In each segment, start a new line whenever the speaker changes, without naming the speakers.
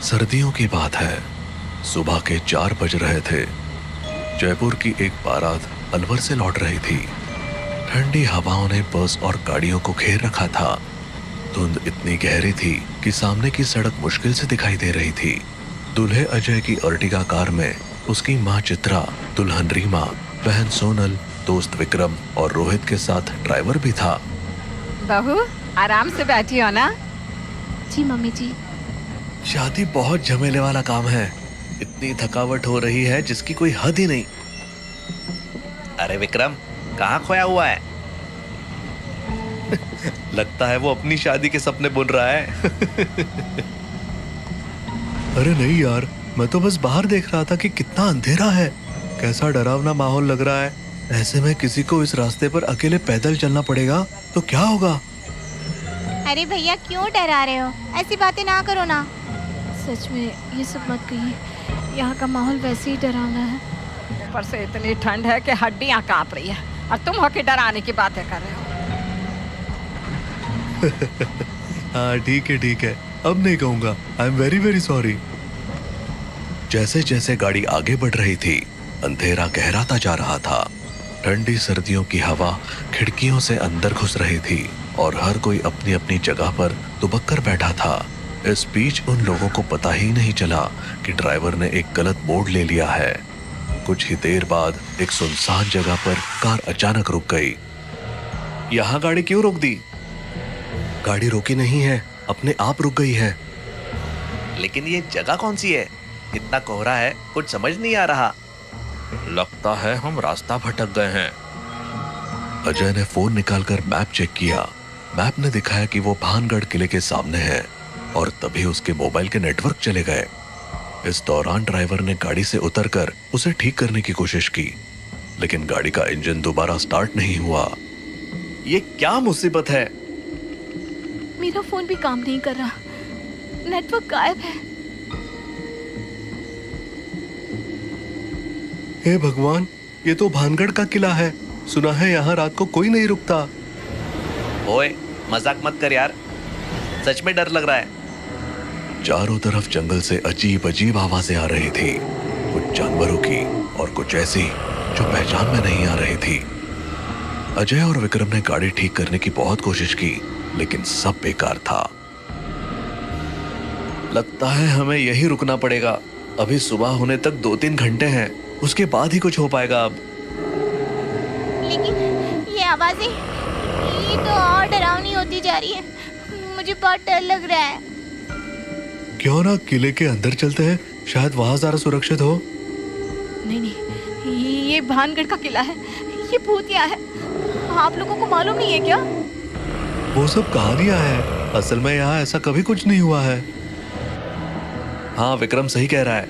सर्दियों की बात है। सुबह के 4 बज रहे थे। जयपुर की एक बारात अलवर से लौट रही थी। ठंडी हवाओं ने बस और गाड़ियों को घेर रखा था। धुंध इतनी गहरी थी कि सामने की सड़क मुश्किल से दिखाई दे रही थी। दूल्हे अजय की अर्टिगा कार में उसकी माँ चित्रा, दुल्हन रीमा, बहन सोनल, दोस्त विक्रम और रोहित के साथ ड्राइवर भी था।
बहू, आराम से बैठी हो ना?
जी मम्मी जी।
शादी बहुत झमेले वाला काम है। इतनी थकावट हो रही है जिसकी कोई हद ही नहीं।
अरे विक्रम, कहाँ खोया हुआ है?
लगता है वो अपनी शादी के सपने बुन रहा है। अरे नहीं यार, मैं तो बस बाहर देख रहा था कि कितना अंधेरा है, कैसा डरावना माहौल लग रहा है। ऐसे में किसी को इस रास्ते पर अकेले पैदल चलना पड़ेगा तो क्या होगा?
अरे भैया क्यों डरा रहे हो? ऐसी बातें ना करो ना। सच में ये सब मत कहिए, यहाँ का माहौल वैसे ही डरावना है।
ऊपर से इतनी ठंड है कि हड्डियां कांप रही है और तुम होके डराने की बातें कर रहे हो।
हाँ ठीक है, अब नहीं कहूंगा। I am very very sorry. जैसे जैसे गाड़ी आगे बढ़ रही थी, अंधेरा गहराता जा रहा था। ठंडी सर्दियों की हवा खिड़कियों से अंदर घुस रही थी और हर कोई अपनी अपनी जगह पर दुबक कर बैठा था। इस बीच उन लोगों को पता ही नहीं चला कि ड्राइवर ने एक गलत मोड़ ले लिया है। कुछ ही देर बाद एक सुनसान जगह पर कार अचानक रुक गई। यहाँ गाड़ी क्यों रोक दी? गाड़ी रोकी नहीं है, अपने आप रुक गई है।
लेकिन ये जगह कौन सी है? इतना कोहरा है, कुछ समझ नहीं आ रहा।
लगता है हम रास्ता भटक गए हैं। अजय ने फोन निकालकर मैप चेक किया। मैप ने दिखाया कि वो भानगढ़ किले के सामने है और तभी उसके मोबाइल के नेटवर्क चले गए। इस दौरान ड्राइवर ने गाड़ी से उतरकर उसे ठीक करने की कोशिश की, लेकिन गाड़ी का इंजन दोबारा स्टार्ट नहीं हुआ। ये क्या मुसीबत है?
मेरा फोन भी काम नहीं कर रहा, नेटवर्क गायब है।
हे भगवान, ये तो भानगढ़ का किला है। सुना है यहाँ रात को कोई नहीं रुकता।
ओए, मजाक मत कर यार, सच में डर लग रहा है।
चारों तरफ जंगल से अजीब अजीब आवाजें आ रही थी, कुछ जानवरों की और कुछ ऐसी जो पहचान में नहीं आ रही थी। अजय और विक्रम ने गाड़ी ठीक करने की बहुत कोशिश की, लेकिन सब बेकार था। लगता है हमें यहीं रुकना पड़ेगा। अभी सुबह होने तक 2-3 घंटे हैं, उसके बाद ही कुछ हो पाएगा अब।
लेकिन ये आवाजें, ये तो और डरावनी होती जा रही है। मुझे बहुत डर लग रहा है।
क्यों ना किले के अंदर चलते हैं, शायद वहां ज्यादा सुरक्षित हो।
नहीं, ये भानगढ़ का किला है, ये भूतिया है। आप लोगों को मालूम नहीं है क्या?
वो सब कहानियां हैं, असल में यहाँ ऐसा कभी कुछ नहीं हुआ है। हाँ, विक्रम सही कह रहा है।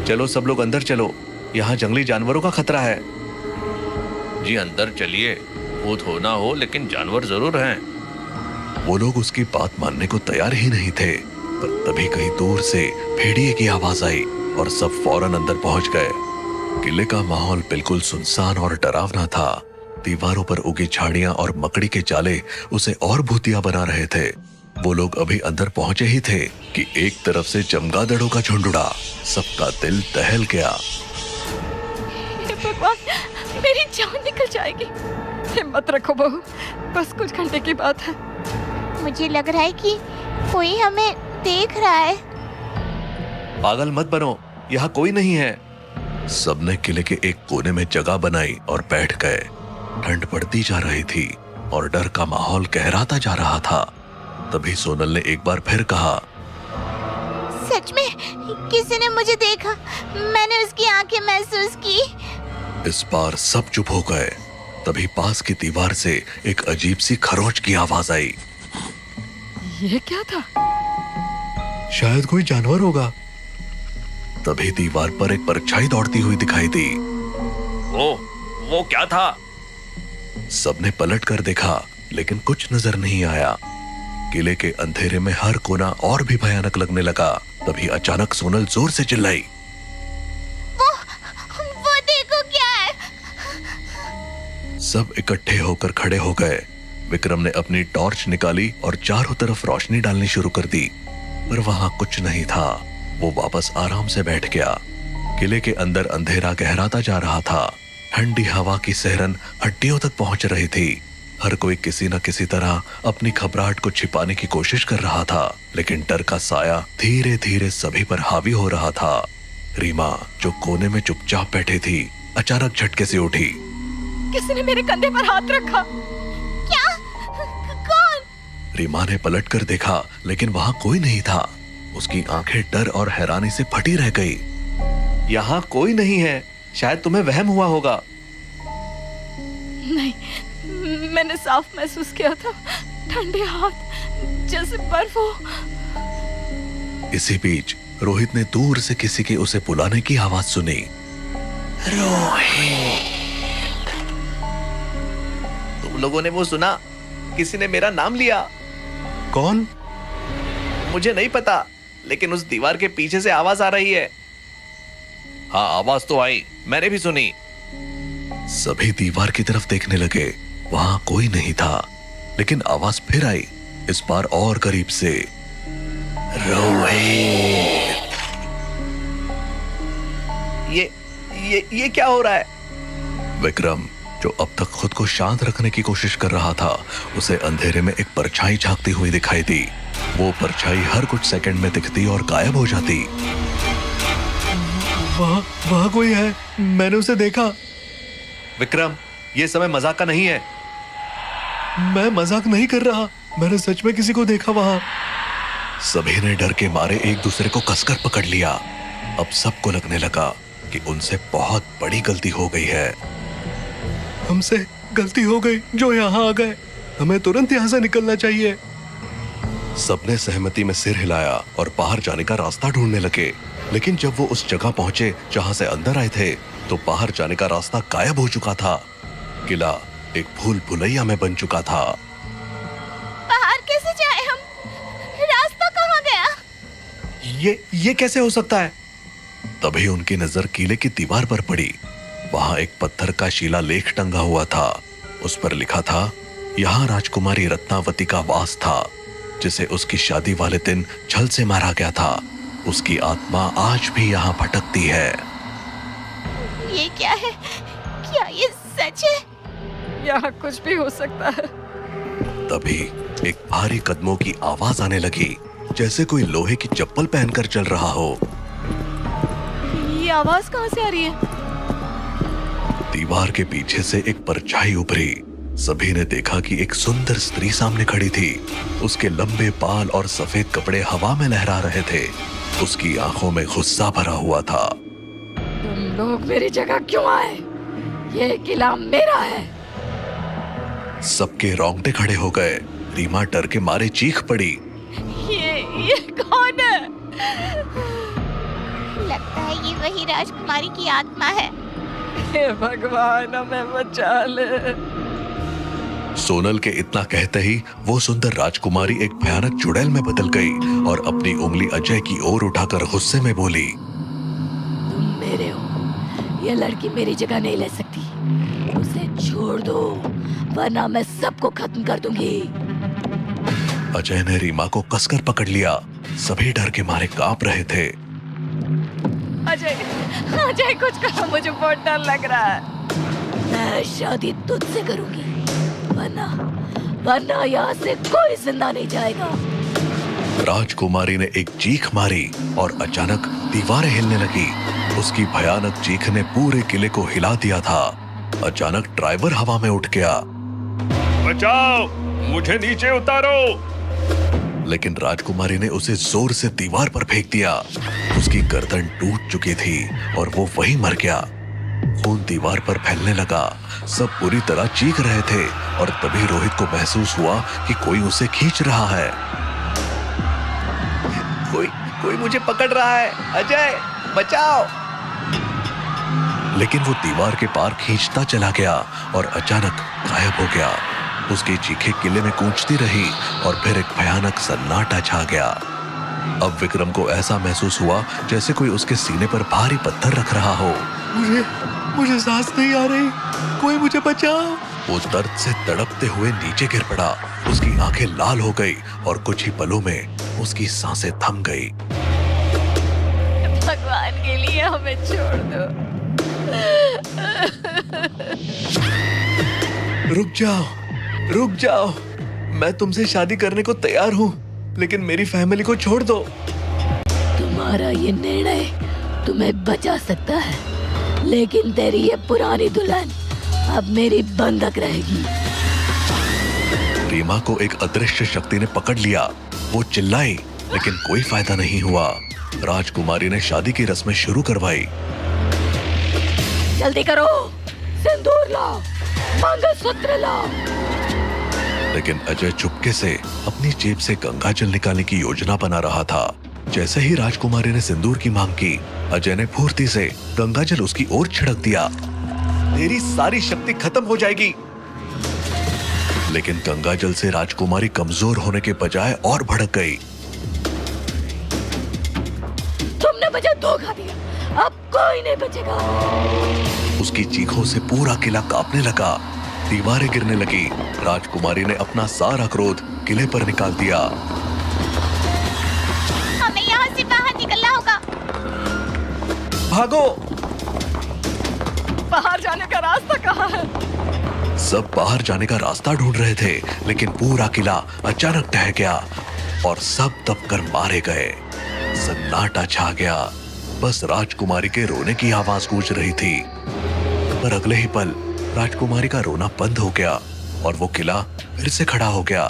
चलो सब लोग अंदर चलो, यहाँ जंगली जानवरों का खतरा है।
जी अंदर चलिए, भूत हो ना हो लेकिन जानवर जरूर हैं।
वो लोग उसकी बात मानने को तैयार ही नहीं थे, पर तभी कहीं दूर से भेड़िए की आवाज आई और सब फौरन अंदर पहुंच गए। किले का माहौल बिल्कुल सुनसान और डरावना था। दीवारों पर उगी झाड़ियां और मकड़ी के जाले उसे और भूतिया बना रहे थे। वो लोग अभी अंदर पहुंचे ही थे कि एक तरफ से चमगादड़ों का झुंड उड़ा। सबका दिल दहल गया।
हे भगवान, मेरी जान निकल जाएगी।
हिम्मत रखो बहू, बस कुछ घंटे की बात है।
मुझे लग रहा है कि कोई हमें देख रहा है।
पागल मत बनो, यहाँ कोई नहीं है। सबने किले के एक कोने में जगह बनाई और बैठ गए। ठंड बढ़ती जा रही थी और डर का माहौल गहराता जा रहा था। तभी सोनल ने एक बार फिर कहा,
सच में किसी ने मुझे देखा, मैंने उसकी आंखें महसूस की।
इस बार सब चुप हो गए। तभी पास की दीवार से एक अजीब सी खरोंच की आवाज आई।
ये क्या था?
शायद कोई जानवर होगा। तभी दीवार पर एक परछाई दौड़ती हुई दिखाई दी।
वो क्या था?
सबने पलट कर देखा, लेकिन कुछ नजर नहीं आया। किले के अंधेरे में हर कोना और भी भयानक लगने लगा। तभी अचानक सोनल जोर से चिल्लाई,
वो देखो क्या है।
सब इकट्ठे होकर खड़े हो गए। विक्रम ने अपनी टॉर्च निकाली और चारों तरफ रोशनी डालनी शुरू कर दी, पर वहां कुछ नहीं था। वो वापस आराम से बैठ गया। किले के अंदर अंधेरा गहराता जा रहा था। ठंडी हवा की सहरन हड्डियों तक पहुंच रही थी। हर कोई किसी न किसी तरह अपनी घबराहट को छिपाने की कोशिश कर रहा था, लेकिन डर का साया धीरे धीरे सभी पर हावी हो रहा था। रीमा, जो कोने में चुपचाप बैठी थी, अचानक झटके से उठी।
किसी ने मेरे कंधे पर हाथ रखा।
क्या? कौन?
रीमा ने पलटकर देखा, लेकिन वहां कोई नहीं था। उसकी आंखें डर और हैरानी से फटी रह गई।
यहाँ कोई नहीं है, शायद तुम्हें वहम हुआ होगा।
नहीं, मैंने साफ महसूस किया था, ठंडे हाथ जैसे बर्फ हो।
इसी बीच रोहित ने दूर से किसी के उसे बुलाने की आवाज सुनी।
रोहित, तुम लोगों ने वो सुना? किसी ने मेरा नाम लिया।
कौन?
मुझे नहीं पता, लेकिन उस दीवार के पीछे से आवाज आ रही है। हाँ, आवाज तो आई, मैंने भी सुनी।
सभी दीवार की तरफ देखने लगे। वहां कोई नहीं था, लेकिन आवाज फिर आई, इस बार और करीब से। रोहित!
ये क्या हो रहा है?
विक्रम, जो अब तक खुद को शांत रखने की कोशिश कर रहा था, उसे अंधेरे में एक परछाई झांकती हुई दिखाई दी। वो परछाई हर कुछ सेकंड में दिखती और गायब हो जाती। वहां कोई है, मैंने उसे देखा।
विक्रम, ये समय मजाक का नहीं है।
मैं मजाक नहीं कर रहा, मैंने सच में किसी को देखा वहां। सभी ने डर के मारे एक दूसरे को कसकर पकड़ लिया। अब सबको लगने लगा कि उनसे बहुत बड़ी गलती हो गई है। हमसे गलती हो गई जो यहाँ आ गए, हमें तुरंत यहाँ से निकलना चाहिए। सबने सहमति में सिर हिलाया और बाहर जाने का रास्ता ढूंढने लगे, लेकिन जब वो उस जगह पहुंचे जहां से अंदर आए थे, तो बाहर जाने का रास्ता गायब हो चुका था। किला एक भूल भुलैया में बन चुका था।
बाहर कैसे जाए हम? रास्ता कहाँ गया?
ये कैसे हो सकता है?
तभी उनकी नजर किले की दीवार पर पड़ी। वहां एक पत्थर का शिलालेख टंगा हुआ था। उस पर लिखा था, यहाँ राजकुमारी रत्नावती का वास था, जिसे उसकी शादी वाले दिन छल से मारा गया था। उसकी आत्मा आज भी यहाँ भटकती है।
ये क्या है? क्या ये सच है?
यहाँ कुछ भी हो सकता है।
तभी एक भारी कदमों की आवाज आने लगी, जैसे कोई लोहे की चप्पल पहनकर चल रहा हो।
ये आवाज कहाँ से आ रही है?
दीवार के पीछे से एक परछाई उभरी। सभी ने देखा कि एक सुंदर स्त्री सामने खड़ी थी। उसके लंबे बाल और सफेद कपड़े हवा में लहरा रहे थे। उसकी आंखों में गुस्सा भरा हुआ था।
तुम लोग मेरी जगह क्यों आए? ये किला मेरा है।
सबके रोंगटे खड़े हो गए। रीमा डर के मारे चीख पड़ी।
ये कौन है?
लगता है ये वही राजकुमारी की आत्मा है।
हे भगवान, हमें बचा ले।
सोनल के इतना कहते ही वो सुंदर राजकुमारी एक भयानक चुड़ैल में बदल गई और अपनी उंगली अजय की ओर उठाकर गुस्से में बोली,
तुम मेरे हो, ये लड़की मेरी जगह नहीं ले सकती। उसे छोड़ दो, वरना मैं सबको खत्म कर दूंगी।
अजय ने रीमा को कसकर पकड़ लिया। सभी डर के मारे कांप रहे थे।
अजय कुछ करो, मुझे बहुत डर लग रहा है। मैं शादी तुझसे करूंगी, वरना यहाँ से कोई जिंदा नहीं जाएगा।
राजकुमारी ने एक चीख मारी और अचानक दीवारें हिलने लगी। उसकी भयानक चीख ने पूरे किले को हिला दिया था। अचानक ड्राइवर हवा में उठ गया।
बचाओ, मुझे नीचे उतारो।
लेकिन राजकुमारी ने उसे जोर से दीवार पर फेंक दिया। उसकी गर्दन टूट चुकी थी और वो वहीं मर गया। खून दीवार पर फैलने लगा। सब पूरी तरह चीख रहे थे और तभी रोहित को महसूस हुआ कि कोई उसे खींच रहा है।
कोई मुझे पकड़ रहा है। अजय, बचाओ।
लेकिन वो दीवार के पार खींचता चला गया और अचानक गायब हो गया। उसकी चीखें किले में गूंजती रही और फिर एक भयानक सन्नाटा छा गया। अब विक्रम को ऐसा महसूस हुआ जैसे कोई उसके सीने पर भारी पत्थर रख रहा हो। मुझे सांस नहीं आ रही, कोई मुझे बचाओ। वो दर्द से तड़पते हुए नीचे गिर पड़ा। उसकी आंखें लाल हो गई और कुछ ही पलों में उसकी सांसें थम गई।
हमें छोड़ दो।
रुक जाओ। मैं तुमसे शादी करने को तैयार हूँ, लेकिन मेरी फैमिली को छोड़ दो।
तुम्हारा ये निर्णय तुम्हें बचा सकता है, लेकिन तेरी ये पुरानी दुल्हन अब मेरी बंधक रहेगी।
रीमा को एक अदृश्य शक्ति ने पकड़ लिया। वो चिल्लाई, लेकिन कोई फायदा नहीं हुआ। राजकुमारी ने शादी की रस्में शुरू करवाई।
जल्दी करो, सिंदूर लाओ, मंगलसूत्र लाओ।
लेकिन अजय चुपके से अपनी जेब से गंगाजल निकालने की योजना बना रहा था। जैसे ही राजकुमारी ने सिंदूर की मांग की, अजय ने फुर्ती से गंगाजल उसकी ओर छिड़क दिया।
तेरी सारी शक्ति खत्म हो जाएगी।
लेकिन गंगाजल से राजकुमारी कमजोर होने के बजाय और भड़क गई।
तुमने मुझे धोखा दिया, अब कोई नहीं बचेगा।
उसकी चीखों से पूरा किला कांपने लगा, दीवारें गिरने लगी। राजकुमारी ने अपना सारा क्रोध किले पर निकाल दिया।
हमें यहाँ से बाहर निकलना होगा।
भागो।
बाहर जाने का रास्ता कहाँ है?
सब बाहर जाने का रास्ता ढूंढ रहे थे, लेकिन पूरा किला अचानक ढह गया और सब दबकर मारे गए। सन्नाटा छा गया, बस राजकुमारी के रोने की आवाज गूंज रही थी। पर अगले ही पल राजकुमारी का रोना बंद हो गया और वो किला फिर से खड़ा हो गया।